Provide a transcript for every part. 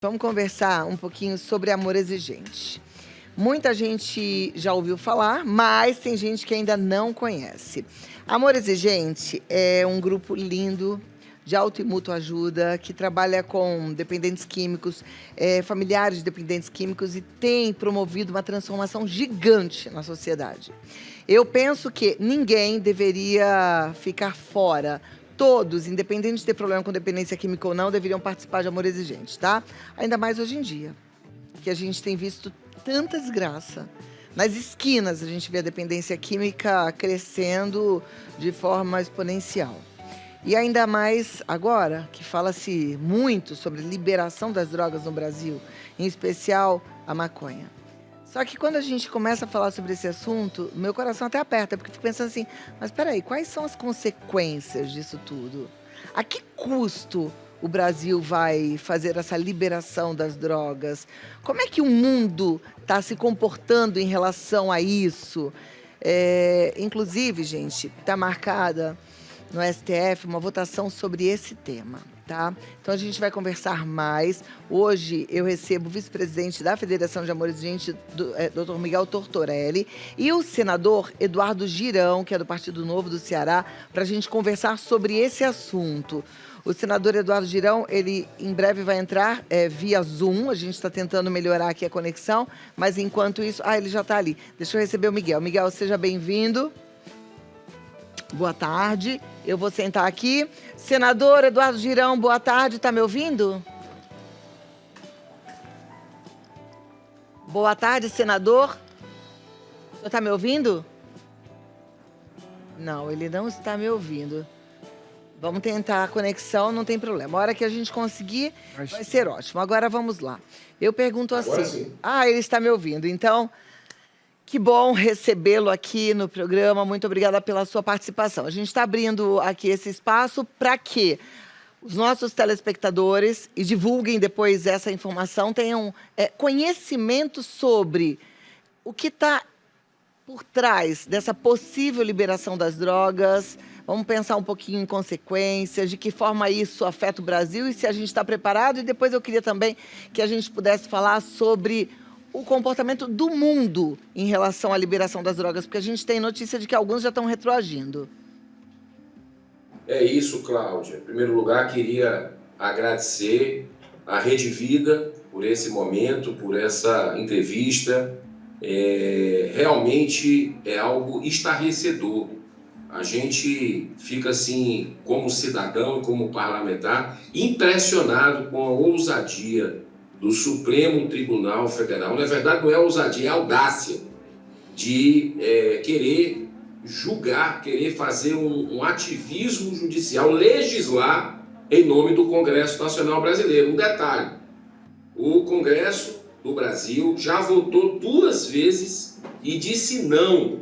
Vamos conversar um pouquinho sobre amor exigente. Muita gente já ouviu falar, mas tem gente que ainda não conhece. Amor Exigente é um grupo lindo de auto e mútua ajuda que trabalha com dependentes químicos, familiares de dependentes químicos e tem promovido uma transformação gigante na sociedade. Eu penso que ninguém deveria ficar fora. Todos, independente de ter problema com dependência química ou não, deveriam participar de Amor Exigente, tá? Ainda mais hoje em dia, que a gente tem visto tanta desgraça. Nas esquinas a gente vê a dependência química crescendo de forma exponencial. E ainda mais agora, que fala-se muito sobre liberação das drogas no Brasil, em especial a maconha. Só que quando a gente começa a falar sobre esse assunto, meu coração até aperta, porque eu fico pensando assim, mas peraí, quais são as consequências disso tudo? A que custo o Brasil vai fazer essa liberação das drogas? Como é que o mundo está se comportando em relação a isso? Inclusive, gente, está marcada no STF uma votação sobre esse tema, tá? Então a gente vai conversar mais. Hoje eu recebo o vice-presidente da Federação de Amor Exigente, Dr. Miguel Tortorelli, e o senador Eduardo Girão, que é do Partido Novo do Ceará, para a gente conversar sobre esse assunto. O senador Eduardo Girão, ele em breve vai entrar via Zoom, a gente está tentando melhorar aqui a conexão, mas enquanto isso... ele já está ali. Deixa eu receber o Miguel. Miguel, seja bem-vindo. Boa tarde, eu vou sentar aqui. Senador Eduardo Girão, boa tarde, tá me ouvindo? Boa tarde, senador. O senhor tá me ouvindo? Não, ele não está me ouvindo. Vamos tentar a conexão, não tem problema. A hora que a gente conseguir, vai ser ótimo. Agora vamos lá. Eu pergunto assim... Agora sim. Ele está me ouvindo, então... Que bom recebê-lo aqui no programa. Muito obrigada pela sua participação. A gente está abrindo aqui esse espaço para que os nossos telespectadores, e divulguem depois essa informação, tenham conhecimento sobre o que está por trás dessa possível liberação das drogas. Vamos pensar um pouquinho em consequências, de que forma isso afeta o Brasil e se a gente está preparado. E depois eu queria também que a gente pudesse falar sobre o comportamento do mundo em relação à liberação das drogas, porque a gente tem notícia de que alguns já estão retroagindo. É isso, Cláudia. Em primeiro lugar, queria agradecer à Rede Vida por esse momento, por essa entrevista. Realmente é algo estarrecedor. A gente fica assim, como cidadão e como parlamentar, impressionado com a ousadia do Supremo Tribunal Federal. Na verdade, não é ousadia, é audácia de querer julgar, querer fazer um ativismo judicial, legislar em nome do Congresso Nacional Brasileiro. Um detalhe, o Congresso do Brasil já votou 2 vezes e disse não,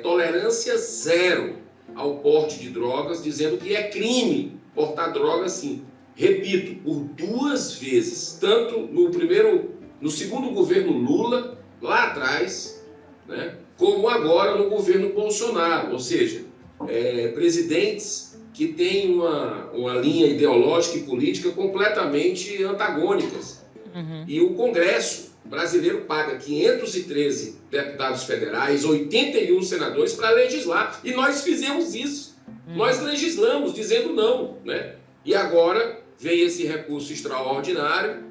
tolerância zero ao porte de drogas, dizendo que é crime portar drogas sim. Repito, por 2 vezes, tanto no segundo governo Lula, lá atrás, né, como agora no governo Bolsonaro. Ou seja, presidentes que têm uma linha ideológica e política completamente antagônicas. E o Congresso brasileiro paga 513 deputados federais, 81 senadores para legislar. E nós fizemos isso. Nós legislamos dizendo não, né? E agora vem esse recurso extraordinário,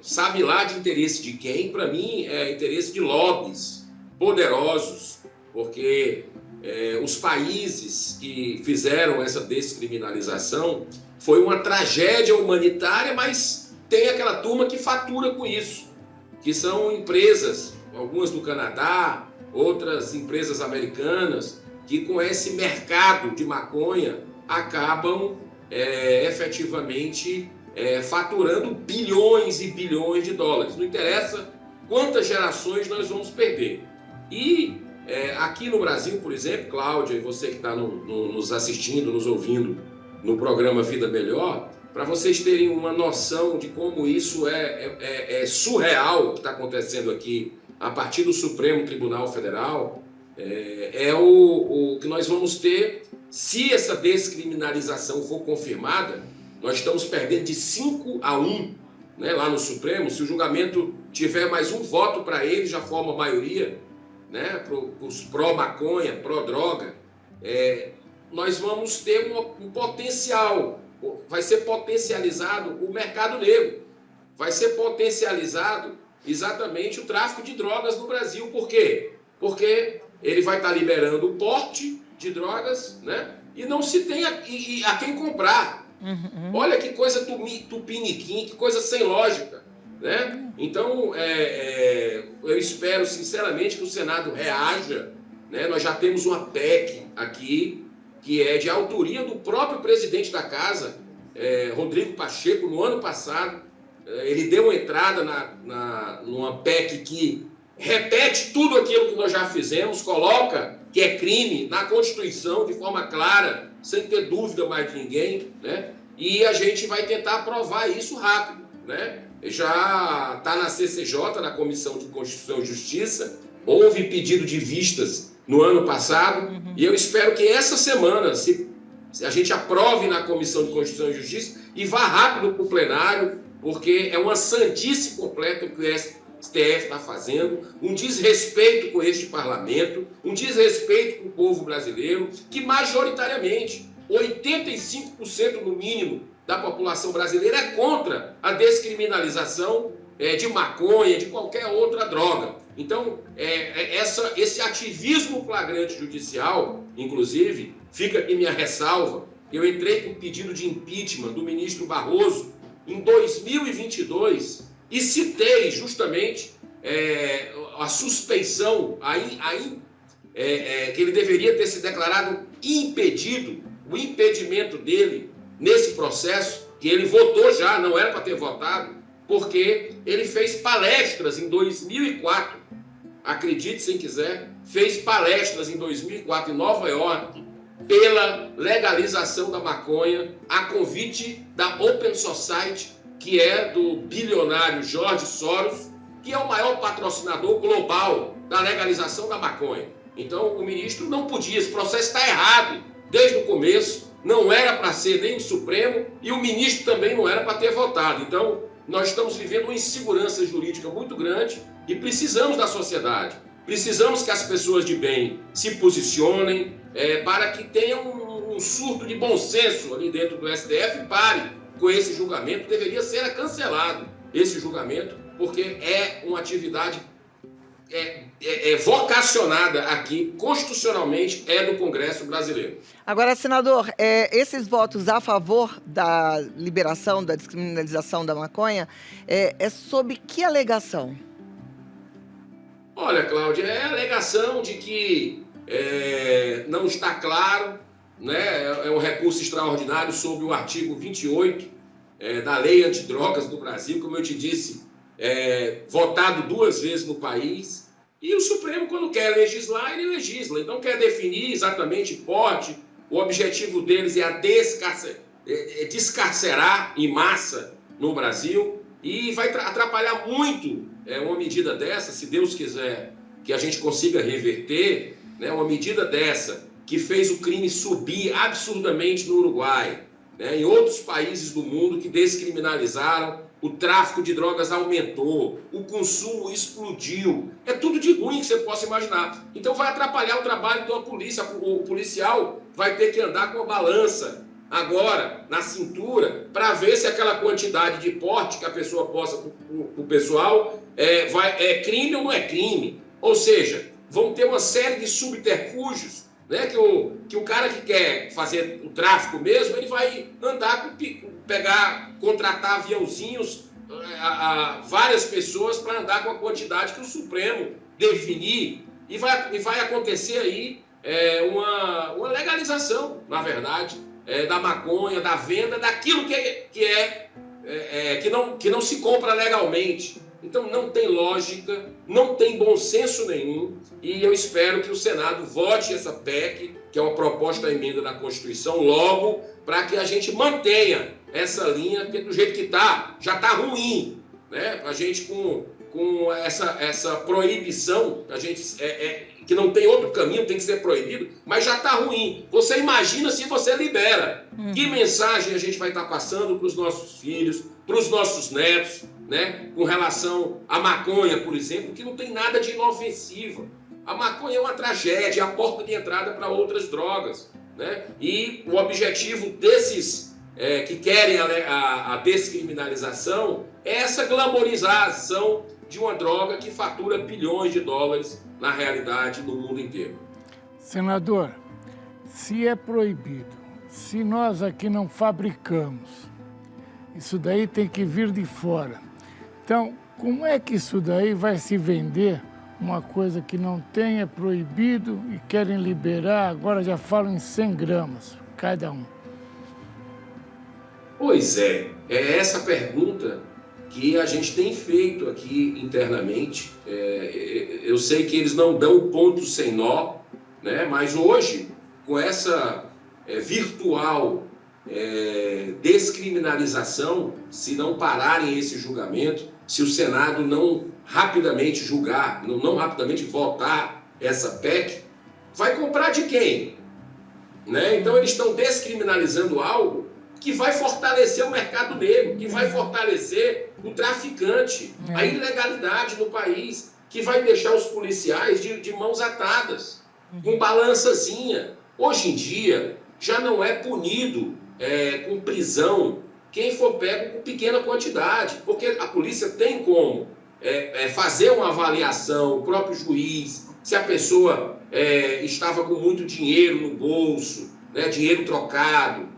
sabe lá de interesse de quem? Para mim, é interesse de lobbies poderosos, porque os países que fizeram essa descriminalização foi uma tragédia humanitária, mas tem aquela turma que fatura com isso, que são empresas, algumas do Canadá, outras empresas americanas, que com esse mercado de maconha acabam efetivamente faturando bilhões e bilhões de dólares. Não interessa quantas gerações nós vamos perder. E aqui no Brasil, por exemplo, Cláudia, e você que está nos assistindo, nos ouvindo no programa Vida Melhor, para vocês terem uma noção de como isso é surreal o que está acontecendo aqui a partir do Supremo Tribunal Federal, o que nós vamos ter, se essa descriminalização for confirmada, nós estamos perdendo de 5-1, né, lá no Supremo. Se o julgamento tiver mais um voto para ele, já forma maioria, né, para os pró-maconha, pró-droga, nós vamos ter um potencial, vai ser potencializado o mercado negro, vai ser potencializado exatamente o tráfico de drogas no Brasil. Por quê? Porque ele vai estar liberando o porte de drogas, né? E não se tem a quem comprar. Uhum. Olha que coisa tupiniquim, que coisa sem lógica, né? Então, eu espero sinceramente que o Senado reaja, né? Nós já temos uma PEC aqui, que é de autoria do próprio presidente da Casa, Rodrigo Pacheco, no ano passado. Ele deu entrada numa PEC que repete tudo aquilo que nós já fizemos, coloca que é crime na Constituição de forma clara, sem ter dúvida mais de ninguém, né? E a gente vai tentar aprovar isso rápido, né? Já está na CCJ, na Comissão de Constituição e Justiça, houve pedido de vistas no ano passado, e eu espero que essa semana se a gente aprove na Comissão de Constituição e Justiça e vá rápido para o plenário, porque é uma sandice completa que o STF está fazendo, um desrespeito com este parlamento, um desrespeito com o povo brasileiro, que majoritariamente, 85% no mínimo da população brasileira é contra a descriminalização de maconha, de qualquer outra droga. Então, esse ativismo flagrante judicial, inclusive, fica aqui minha ressalva. Eu entrei com pedido de impeachment do ministro Barroso em 2022 e citei justamente a suspeição, que ele deveria ter se declarado impedido, o impedimento dele nesse processo, que ele votou já, não era para ter votado, porque ele fez palestras em 2004, acredite se quiser, fez palestras em 2004 em Nova York pela legalização da maconha, a convite da Open Society, que é do bilionário George Soros, que é o maior patrocinador global da legalização da maconha. Então, o ministro não podia, esse processo está errado desde o começo, não era para ser nem o Supremo, e o ministro também não era para ter votado. Então, nós estamos vivendo uma insegurança jurídica muito grande e precisamos da sociedade, precisamos que as pessoas de bem se posicionem para que tenham um surto de bom senso ali dentro do STF e pare com esse julgamento. Deveria ser cancelado esse julgamento, porque é uma atividade vocacionada aqui, constitucionalmente, do Congresso brasileiro. Agora, senador, esses votos a favor da liberação, da descriminalização da maconha, é sob que alegação? Olha, Cláudia, é a alegação de que não está claro, né? É um recurso extraordinário sobre o artigo 28 da Lei Antidrogas do Brasil, como eu te disse, votado 2 vezes no país, e o Supremo, quando quer legislar, ele legisla. Então, quer definir exatamente porte. O objetivo deles é descarcerar em massa no Brasil, e vai atrapalhar muito uma medida dessa, se Deus quiser que a gente consiga reverter, né, uma medida dessa que fez o crime subir absurdamente no Uruguai, né, em outros países do mundo que descriminalizaram, o tráfico de drogas aumentou, o consumo explodiu, é tudo de ruim que você possa imaginar. Então vai atrapalhar o trabalho da polícia, o policial vai ter que andar com a balança agora na cintura para ver se aquela quantidade de porte que a pessoa possa para o pessoal é crime ou não é crime. Ou seja, vão ter uma série de subterfúgios, né, que o cara que quer fazer o tráfico mesmo, ele vai andar contratar aviãozinhos, várias pessoas para andar com a quantidade que o Supremo definir, e vai acontecer aí uma legalização, na verdade, da maconha, da venda, daquilo que não se compra legalmente. Então não tem lógica, não tem bom senso nenhum, e eu espero que o Senado vote essa PEC, que é uma proposta de emenda da Constituição, logo, para que a gente mantenha essa linha, porque do jeito que está, já está ruim, né? A gente com com essa proibição, a gente que não tem outro caminho, tem que ser proibido, mas já está ruim. Você imagina se você libera. Que mensagem a gente vai estar passando para os nossos filhos, para os nossos netos, né? Com relação à maconha, por exemplo, que não tem nada de inofensiva. A maconha é uma tragédia, é a porta de entrada para outras drogas, né? E o objetivo desses que querem a descriminalização é essa glamorização de uma droga que fatura bilhões de dólares na realidade no mundo inteiro. Senador, se é proibido, se nós aqui não fabricamos, isso daí tem que vir de fora. Então, como é que isso daí vai se vender uma coisa que não tem, é proibido e querem liberar, agora já falam em 100 gramas cada um? Pois é essa pergunta que a gente tem feito aqui internamente. Eu sei que eles não dão ponto sem nó, né? Mas hoje, com essa virtual descriminalização, se não pararem esse julgamento, se o Senado não rapidamente julgar, não rapidamente votar essa PEC, vai comprar de quem? Né? Então eles estão descriminalizando algo que vai fortalecer o mercado negro, que vai fortalecer o traficante, a ilegalidade no país, que vai deixar os policiais de mãos atadas, com balançazinha. Hoje em dia, já não é punido com prisão quem for pego com pequena quantidade, porque a polícia tem como fazer uma avaliação, o próprio juiz, se a pessoa estava com muito dinheiro no bolso, né, dinheiro trocado.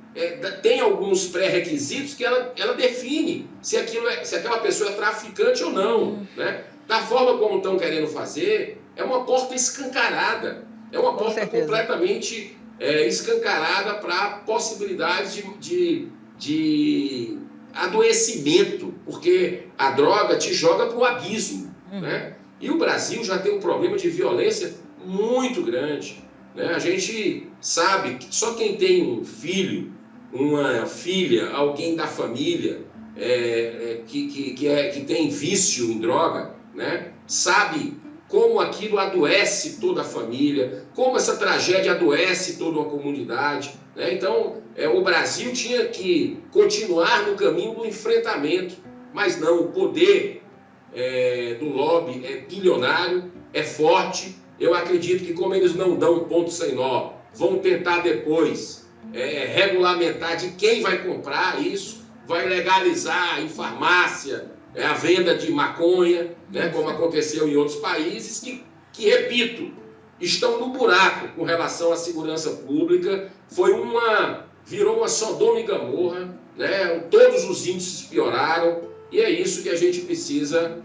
Tem alguns pré-requisitos que ela define se aquela pessoa é traficante ou não. Né? Da forma como estão querendo fazer, é uma porta escancarada. É uma porta completamente escancarada para possibilidades de adoecimento, porque a droga te joga para o abismo. Né? E o Brasil já tem um problema de violência muito grande. Né? A gente sabe que só quem tem um filho, uma filha, alguém da família que tem vício em droga, né, sabe como aquilo adoece toda a família, como essa tragédia adoece toda uma comunidade. Né? Então, o Brasil tinha que continuar no caminho do enfrentamento, mas não, o poder do lobby é bilionário, é forte. Eu acredito que, como eles não dão ponto sem nó, vão tentar depois regulamentar de quem vai comprar isso, vai legalizar em farmácia a venda de maconha, né, como aconteceu em outros países, que, repito, estão no buraco com relação à segurança pública. Virou uma Sodoma e Gomorra, né, todos os índices pioraram, e é isso que a gente precisa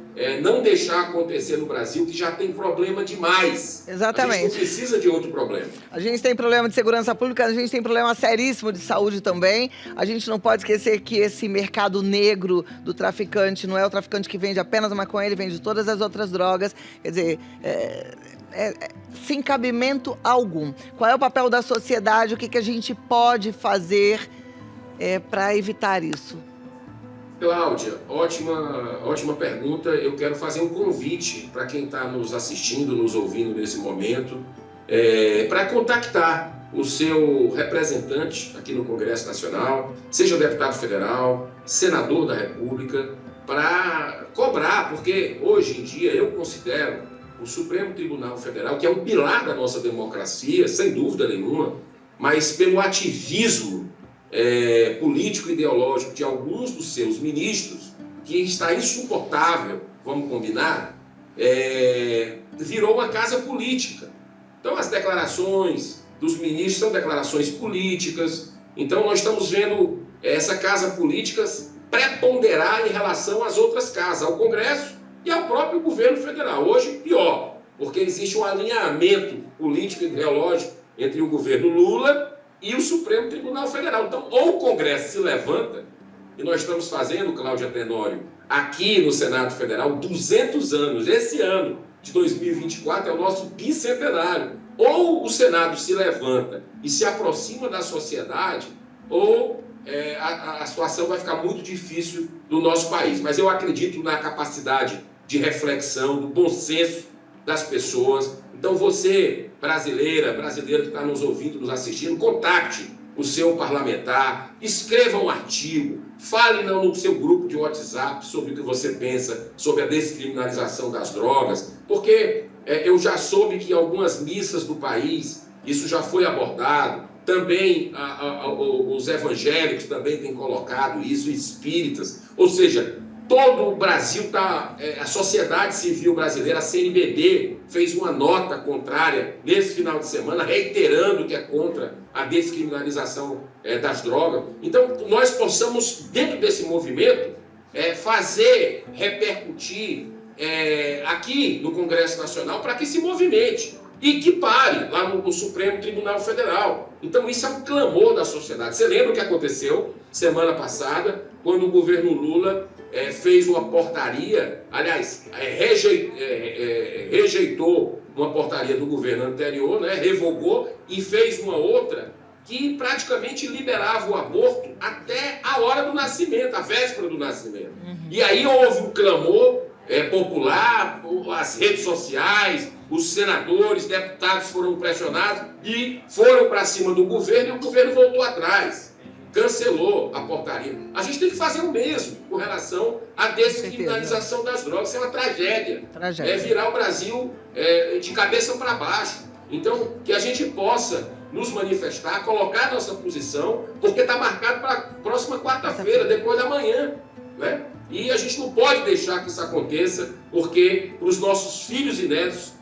não deixar acontecer no Brasil, que já tem problema demais. Exatamente. A gente não precisa de outro problema. A gente tem problema de segurança pública, a gente tem problema seríssimo de saúde também. A gente não pode esquecer que esse mercado negro do traficante não é o traficante que vende apenas a maconha, ele vende todas as outras drogas. Quer dizer, sem cabimento algum. Qual é o papel da sociedade? O que a gente pode fazer para evitar isso? Cláudia, ótima pergunta. Eu quero fazer um convite para quem está nos assistindo, nos ouvindo nesse momento, para contactar o seu representante aqui no Congresso Nacional, seja deputado federal, senador da República, para cobrar, porque hoje em dia eu considero o Supremo Tribunal Federal, que é um pilar da nossa democracia, sem dúvida nenhuma, mas pelo ativismo político e ideológico de alguns dos seus ministros, que está insuportável, vamos combinar, virou uma casa política. Então as declarações dos ministros são declarações políticas. Então nós estamos vendo essa casa política preponderar em relação às outras casas, ao Congresso e ao próprio governo federal. Hoje, pior, porque existe um alinhamento político e ideológico entre o governo Lula e o Supremo Tribunal Federal. Então, ou o Congresso se levanta, e nós estamos fazendo, Cláudia Tenório, aqui no Senado Federal, 200 anos. Esse ano de 2024 é o nosso bicentenário. Ou o Senado se levanta e se aproxima da sociedade, ou a situação vai ficar muito difícil do nosso país. Mas eu acredito na capacidade de reflexão, do bom senso das pessoas. Então você, brasileiro que está nos ouvindo, nos assistindo, contacte o seu parlamentar, escreva um artigo, fale no seu grupo de WhatsApp sobre o que você pensa sobre a descriminalização das drogas, porque eu já soube que em algumas missas do país isso já foi abordado, também os evangélicos também têm colocado isso, espíritas, ou seja, todo o Brasil a sociedade civil brasileira, a CNBB, fez uma nota contrária nesse final de semana, reiterando que é contra a descriminalização das drogas. Então, nós possamos, dentro desse movimento, fazer repercutir aqui no Congresso Nacional para que se movimente e que pare lá no Supremo Tribunal Federal. Então, isso é um clamor da sociedade. Você lembra o que aconteceu semana passada, quando o governo Lula fez uma portaria, aliás, rejeitou uma portaria do governo anterior, né, revogou e fez uma outra que praticamente liberava o aborto até a hora do nascimento, a véspera do nascimento. E aí houve um clamor popular, as redes sociais, os senadores, deputados foram pressionados e foram para cima do governo e o governo voltou atrás. Cancelou a portaria. A gente tem que fazer o mesmo com relação à descriminalização das drogas. Isso é uma tragédia. É virar o Brasil de cabeça para baixo. Então, que a gente possa nos manifestar, colocar nossa posição, porque está marcado para a próxima quarta-feira, depois da manhã, né? E a gente não pode deixar que isso aconteça, porque para os nossos filhos e netos,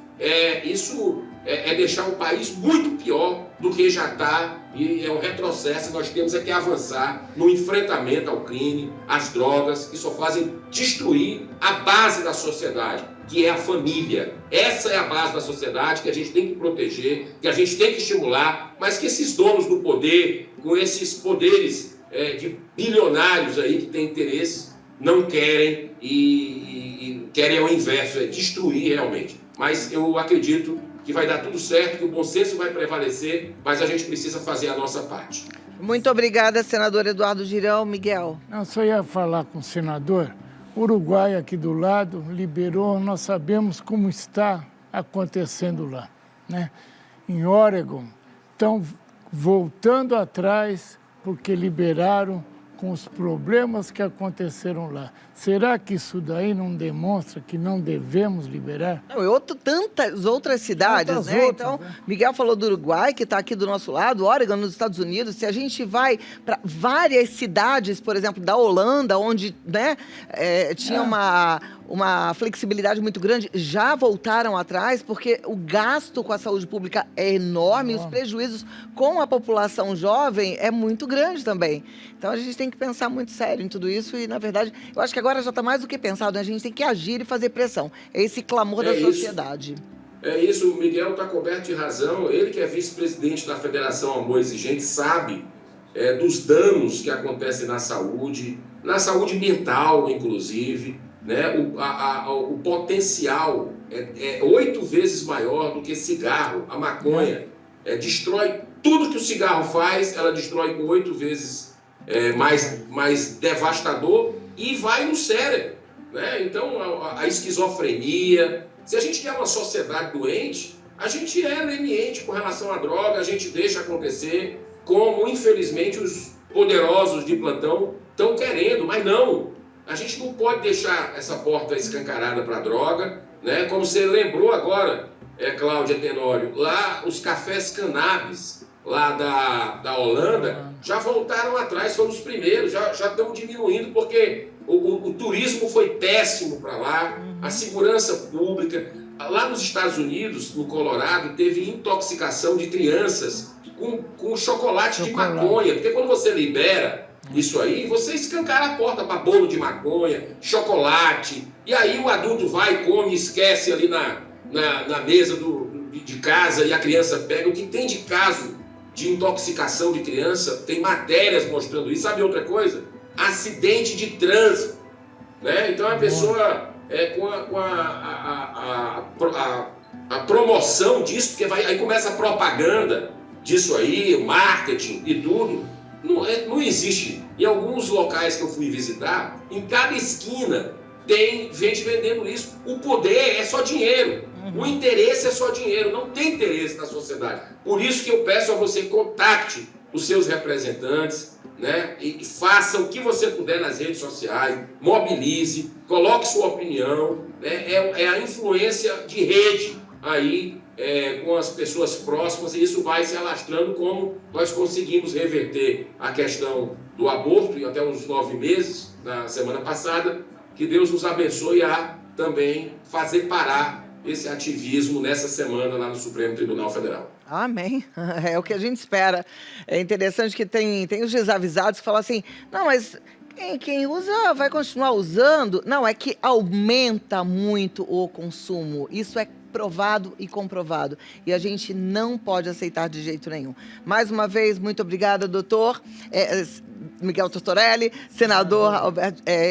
isso é deixar um país muito pior do que já está, e é um retrocesso. Nós temos que avançar no enfrentamento ao crime, às drogas, que só fazem destruir a base da sociedade, que é a família. Essa é a base da sociedade que a gente tem que proteger, que a gente tem que estimular, mas que esses donos do poder, com esses poderes de bilionários aí que têm interesse, não querem e querem ao inverso, destruir realmente. Mas eu acredito que vai dar tudo certo, que o bom senso vai prevalecer, mas a gente precisa fazer a nossa parte. Muito obrigada, senador Eduardo Girão. Miguel. Eu só ia falar com o senador. O Uruguai aqui do lado liberou, nós sabemos como está acontecendo lá, né? Em Oregon, estão voltando atrás porque liberaram com os problemas que aconteceram lá. Será que isso daí não demonstra que não devemos liberar? Não, tantas outras cidades, Tantas né? outras, Então, né? Miguel falou do Uruguai, que está aqui do nosso lado, Oregon, nos Estados Unidos. Se a gente vai para várias cidades, por exemplo, da Holanda, onde, né, tinha uma flexibilidade muito grande, já voltaram atrás, porque o gasto com a saúde pública é enorme, os prejuízos com a população jovem é muito grande também. Então, a gente tem que pensar muito sério em tudo isso e, na verdade, eu acho que agora já está mais do que pensado, né? A gente tem que agir e fazer pressão. É esse clamor da sociedade. É isso, o Miguel está coberto de razão. Ele que é vice-presidente da Federação Amor Exigente sabe dos danos que acontecem na saúde mental, inclusive, né? O potencial é 8 vezes maior do que cigarro. A maconha destrói tudo que o cigarro faz, ela destrói com 8 vezes mais devastador e vai no cérebro, né? Então, a esquizofrenia. Se a gente quer uma sociedade doente, a gente é leniente com relação à droga, a gente deixa acontecer, como, infelizmente, os poderosos de plantão estão querendo, mas não. A gente não pode deixar essa porta escancarada para a droga, né? Como você lembrou agora, Cláudia Tenório, lá os cafés cannabis, lá da Holanda, já voltaram atrás, foram os primeiros, já estão diminuindo, porque o turismo foi péssimo para lá, a segurança pública. Lá nos Estados Unidos, no Colorado, teve intoxicação de crianças com chocolate de maconha, porque quando você libera isso aí, você escancara a porta para bolo de maconha, chocolate, e aí o adulto vai, come, esquece ali na mesa de casa e a criança pega. O que tem de caso de intoxicação de criança, tem matérias mostrando isso. Sabe outra coisa? Acidente de trânsito, né? Então a pessoa com a promoção disso, porque aí começa a propaganda disso aí, o marketing e tudo. Não existe. Em alguns locais que eu fui visitar, em cada esquina tem gente vendendo isso. O poder é só dinheiro. O interesse é só dinheiro. Não tem interesse na sociedade. Por isso que eu peço a você, contacte os seus representantes, né? E faça o que você puder nas redes sociais, mobilize, coloque sua opinião, né? É a influência de rede aí com as pessoas próximas, e isso vai se alastrando, como nós conseguimos reverter a questão do aborto e até uns 9 meses, na semana passada. Que Deus nos abençoe a também fazer parar esse ativismo nessa semana lá no Supremo Tribunal Federal. Amém. É o que a gente espera. É interessante que tem os desavisados que falam assim, não, mas quem usa vai continuar usando. Não, é que aumenta muito o consumo. Isso é provado e comprovado. E a gente não pode aceitar de jeito nenhum. Mais uma vez, muito obrigada, doutor Miguel Tortorelli, senador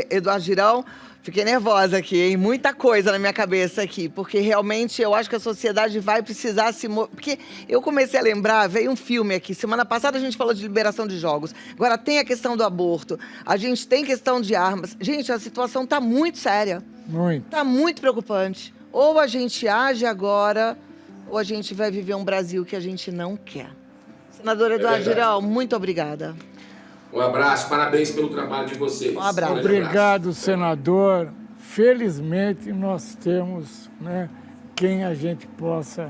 Eduardo Girão. Fiquei nervosa aqui, hein? Muita coisa na minha cabeça aqui, porque realmente eu acho que a sociedade vai precisar se... Porque eu comecei a lembrar, veio um filme aqui, semana passada a gente falou de liberação de jogos, agora tem a questão do aborto, a gente tem questão de armas. Gente, a situação está muito séria. Muito. Está muito preocupante. Ou a gente age agora, ou a gente vai viver um Brasil que a gente não quer. Senador Eduardo Girão, muito obrigada. Um abraço, parabéns pelo trabalho de vocês. Um abraço. Obrigado, senador. Felizmente nós temos, né, quem a gente possa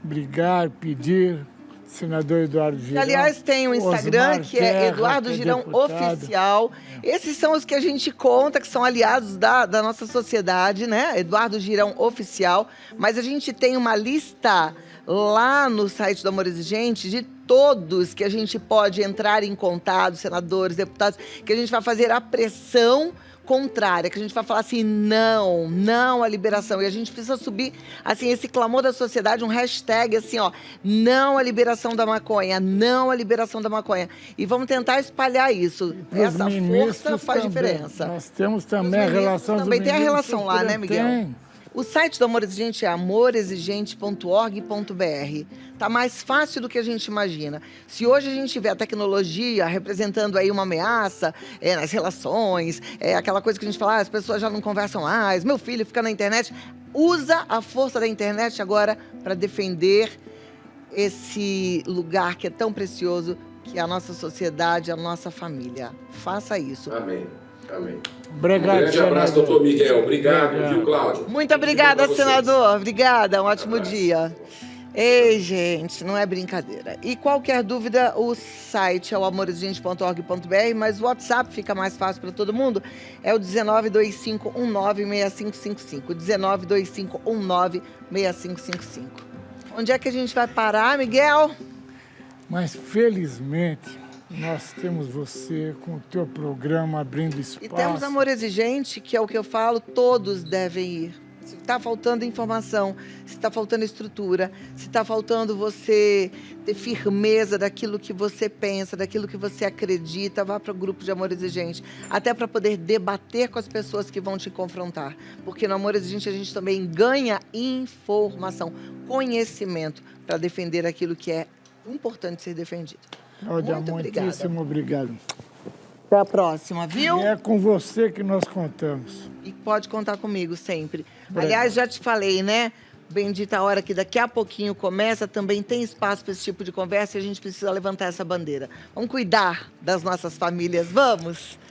brigar, pedir. Senador Eduardo Girão. Aliás, tem um Instagram Osmar que é Terra, Eduardo que é Girão deputado. Oficial. Esses são os que a gente conta, que são aliados da nossa sociedade, né? Eduardo Girão Oficial. Mas a gente tem uma lista lá no site do Amor Exigente de todos que a gente pode entrar em contato, senadores, deputados, que a gente vai fazer a pressão contrária, que a gente vai falar assim, não à liberação. E a gente precisa subir, assim, esse clamor da sociedade, um hashtag assim, ó, não à liberação da maconha, não à liberação da maconha. E vamos tentar espalhar isso. Essa força faz diferença. Nós temos também a relação dos também tem a ministros relação lá, né, Miguel? Tem. O site do Amor Exigente é amorexigente.org.br. Tá mais fácil do que a gente imagina. Se hoje a gente tiver a tecnologia representando aí uma ameaça nas relações, aquela coisa que a gente fala, as pessoas já não conversam mais, meu filho fica na internet, usa a força da internet agora para defender esse lugar que é tão precioso, que é a nossa sociedade, a nossa família. Faça isso. Amém. Amém. Obrigado, Um grande abraço, senador. doutor Miguel. Obrigado, viu, Cláudio? Muito obrigada, Tudo bom pra vocês. senador. Obrigada, um ótimo Abraço. dia. Ei, gente, não é brincadeira. E qualquer dúvida, o site é o amorexigente.org.br, mas o WhatsApp fica mais fácil para todo mundo. É o 1925196555. 1925196555. Onde é que a gente vai parar, Miguel? Mas, felizmente, nós temos você com o teu programa abrindo espaço. E temos Amor Exigente, que é o que eu falo, todos devem ir. Se está faltando informação, se está faltando estrutura, se está faltando você ter firmeza daquilo que você pensa, daquilo que você acredita, vá para o grupo de Amor Exigente. Até para poder debater com as pessoas que vão te confrontar. Porque no Amor Exigente a gente também ganha informação, conhecimento para defender aquilo que é importante ser defendido. Cláudia, Muito obrigada. muitíssimo obrigado. Até a próxima, viu? E é com você que nós contamos. E pode contar comigo sempre. Obrigado. Aliás, já te falei, né? Bendita hora que daqui a pouquinho começa, também tem espaço para esse tipo de conversa e a gente precisa levantar essa bandeira. Vamos cuidar das nossas famílias, vamos?